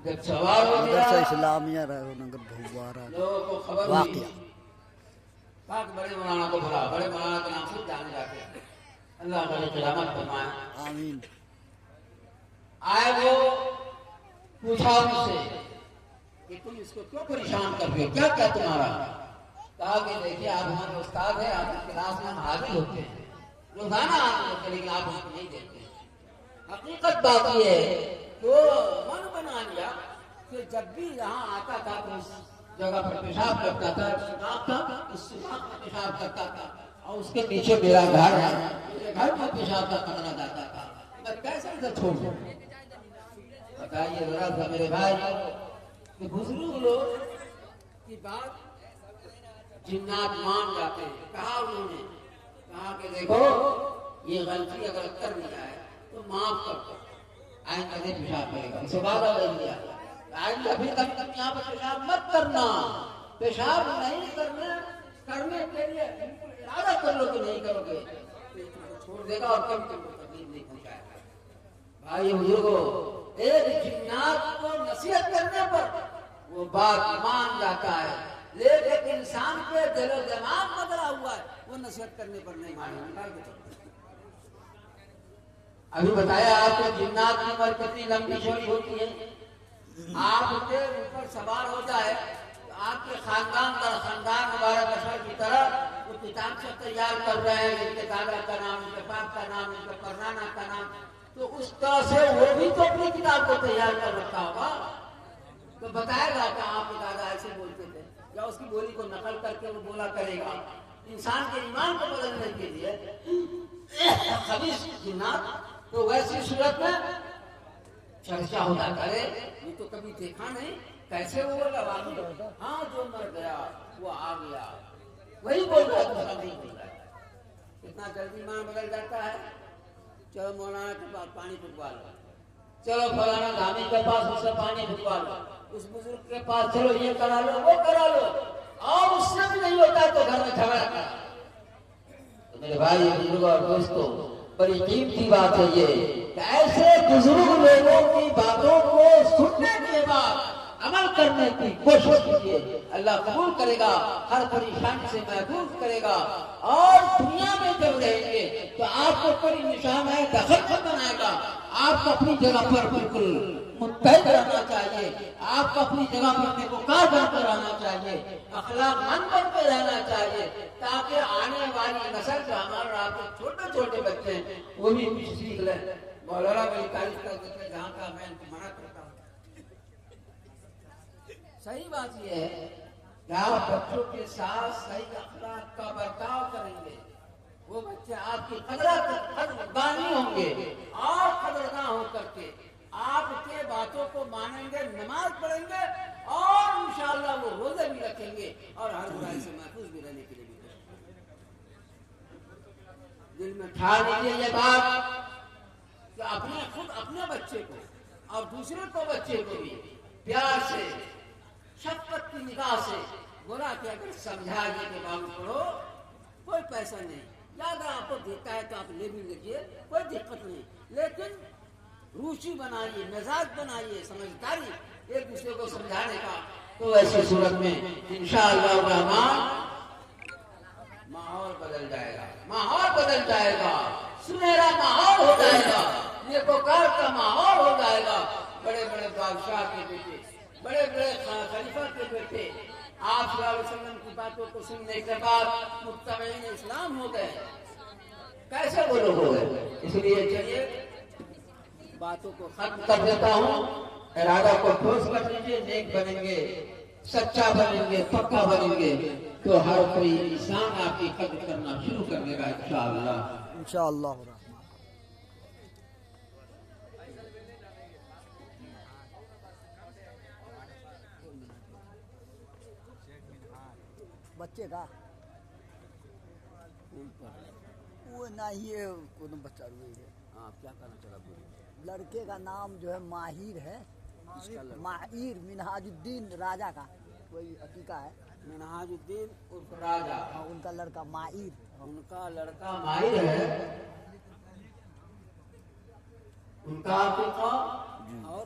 جب سوار ہو گیا مدرسہ اسلامیہ رہو نگر بھوارا لوگوں کو خبر ہوئی، واقعہ پاک بڑے مولانا کو بھلا، بڑے مولانا کے نام سے جانے جاتے ہیں، اللہ تعالی قیامت فرمائے۔ آمین۔ آئے وہ پوچھا ان سے کہ تم اس کو کیوں پریشان کر رہے ہو، کیا کیا تمہارا؟ کہا کہ دیکھیے آپ ہمارے استاد ہیں، آپ کی کلاس میں ہم حاضر ہوتے ہیں، روزانہ حاضر ہوتے ہیں، لیکن آپ ہم کو نہیں دیتے ہیں۔ حقیقت بات یہ ہے کہ وہ من بنا لیا کہ جب بھی یہاں آتا تھا تو اس جگہ پر پیشاب کرتا تھا، اس سوراخ میں پیشاب کرتا تھا، اور اس کے پیچھے میرا گھر ہے، میرے گھر میں پیشاب کا کمرہ جاتا تھا، میں کیسے اسے چھوڑ دوں؟ بتائیے ذرا سا میرے بھائی کہ بزرگ لوگ کی بات جنات مان جاتے ہیں۔ کہا انہوں نے، کہا کہ دیکھو یہ غلطی اگر کر لیا ہے تو معاف کر دو، آئندہ نہیں پیشاب کرے گا، اسے وعدہ لے لیا، آئندہ بھی کبھی کبھی یہاں پر پیشاب مت کرنا، پیشاب نہیں کرنے کے لیے بالکل ارادہ کر لو کہ نہیں کرو گے، چھوڑ دے گا اور کبھی تم کو تکلیف نہیں پہنچائے گا۔ بھائی بزرگوں، ایک جنات کو نصیحت کرنے پر وہ بات مان جاتا ہے، لیکن ایک انسان کے دل و دماغ بدلا ہوا ہے، وہ نصیحت کرنے پر نہیں مانے گا۔ ابھی بتایا آپ کو جنات کی عمر کتنی لمبی چوڑی ہوتی ہے، آپ کے اوپر سوار ہو جائے تو آپ کے خاندان مبارک اشر کی طرح وہ کتاب سے تیار کر رہے ہیں، ان کے دادا کا نام، ان کے باپ کا نام، ان کے پرنانا کا نام، تو اس طرح سے وہ بھی تو اپنی کتاب کو تیار کر رکھا ہوگا، تو بتائے گا کہ آپ کے دادا ایسے بولتے تھے، یا اس کی بولی کو نقل کر کے وہ بولا کرے گا۔ انسان کے ایمان کو بدلنے کے لیے خبیث جنات تو ویسی صورت میں چرچا ہوتا کرے، یہ تو کبھی دیکھا نہیں، کیسے وہ بولا؟ ہاں جو مر گیا وہ آ گیا، وہی بول رہا ہے، دوسرا نہیں بول رہا ہے۔ کتنا جلدی ایمان بدل جاتا ہے۔ چلو مولانا کے پاس پانی پھٹوا لو، چلو فلانا دھامی کے پاس اس سے پانی پھٹوا لو، اس بزرگ کے پاس چلو یہ کرا لو وہ کرا لو، اور اس سے بھی نہیں ہوتا تو گھر میں جھگڑا کرا۔ تو میرے بھائی بزرگوں اور دوستوں، بڑی قیمتی بات ہے یہ کہ ایسے بزرگ لوگوں کی باتوں کو سننے کے بعد عمل کرنے کی کوشش کیجیے، اللہ قبول کرے گا، ہر پریشانی سے محفوظ کرے گا، اور دنیا میں جب رہیں گے تو آپ کو کوئی نشان ہے دخل بنائے گا۔ آپ کو اپنی جگہ پر بالکل متحد رہنا چاہیے، آپ کو اپنی جگہ پر نیکوکار بن کر رہنا چاہیے، اخلاق مند بن کے رہنا چاہیے، تاکہ آنے والی نسل جو ہمارے آپ کے چھوٹے چھوٹے بچے ہیں وہ بھی کچھ سیکھ لیں۔ مولانا میری تعریف کر دیتے ہیں، جہاں کا میں ان کو منع کرتا ہوں۔ صحیح بات یہ ہے کہ آپ بچوں کے ساتھ صحیح اخلاق کا برتاؤ کریں گے، وہ بچے آپ کی قدردانی ہوں گے، اور قدرداں ہو کر کے آپ کے باتوں کو مانیں گے، نماز پڑھیں گے، اور انشاءاللہ وہ روزے بھی رکھیں گے، اور ہر برائی سے محفوظ بھی رہنے کے لیے بھی دل میں ٹھار لیجیے یہ بات کہ خود اپنے بچے کو اور دوسرے کو بچے کو بھی پیار سے، شفقت کی نگاہ سے بولا کہ اگر سمجھائیے کہ بابو پڑھو، کوئی پیسہ نہیں، یا اگر آپ کو دیتا ہے تو آپ لے بھی لیجیے، کوئی دقت نہیں، لیکن روچی بنائیے، مزاج بنائیے، سمجھداری ایک دوسرے کو سمجھانے کا، تو ایسی صورت میں انشاءاللہ الرحمن ماحول بدل جائے گا، ماحول بدل جائے گا، سنہرا ماحول ہو جائے گا، نیکوکار کا ماحول ہو جائے گا۔ بڑے بڑے بادشاہ کے بیٹے، بڑے بڑے خلیفہ کے بیٹے آپ صلی اللہ علیہ وسلم کی باتوں کو سننے کے بعد متبعین اسلام ہو گئے، کیسے وہ لوگ ہو گئے؟ اس لیے چلیے باتوں کو ختم کر دیتا ہوں، ارادہ کو ٹھوس کر لیجیے، نیک بنیں گے، سچا بنیں گے، پکا بنیں گے، تو ہر کوئی انسان آپ کی قدر کرنا شروع کر دے گا انشاءاللہ۔ انشاءاللہ۔ بچے کا وہ نہیں ہے، کوئی بچہ ہوئی ہے۔ ہاں کیا کرنا چاہا بولیے؟ لڑکے کا نام جو ہے ماہر ہے، ماہر منہاج الدین راجہ کا کوئی عقیقہ ہے، منہاج الدین عرف راجہ، ہاں ان کا لڑکا ماہر، ان کا لڑکا ماہر ہے، ان کا عقیقہ اور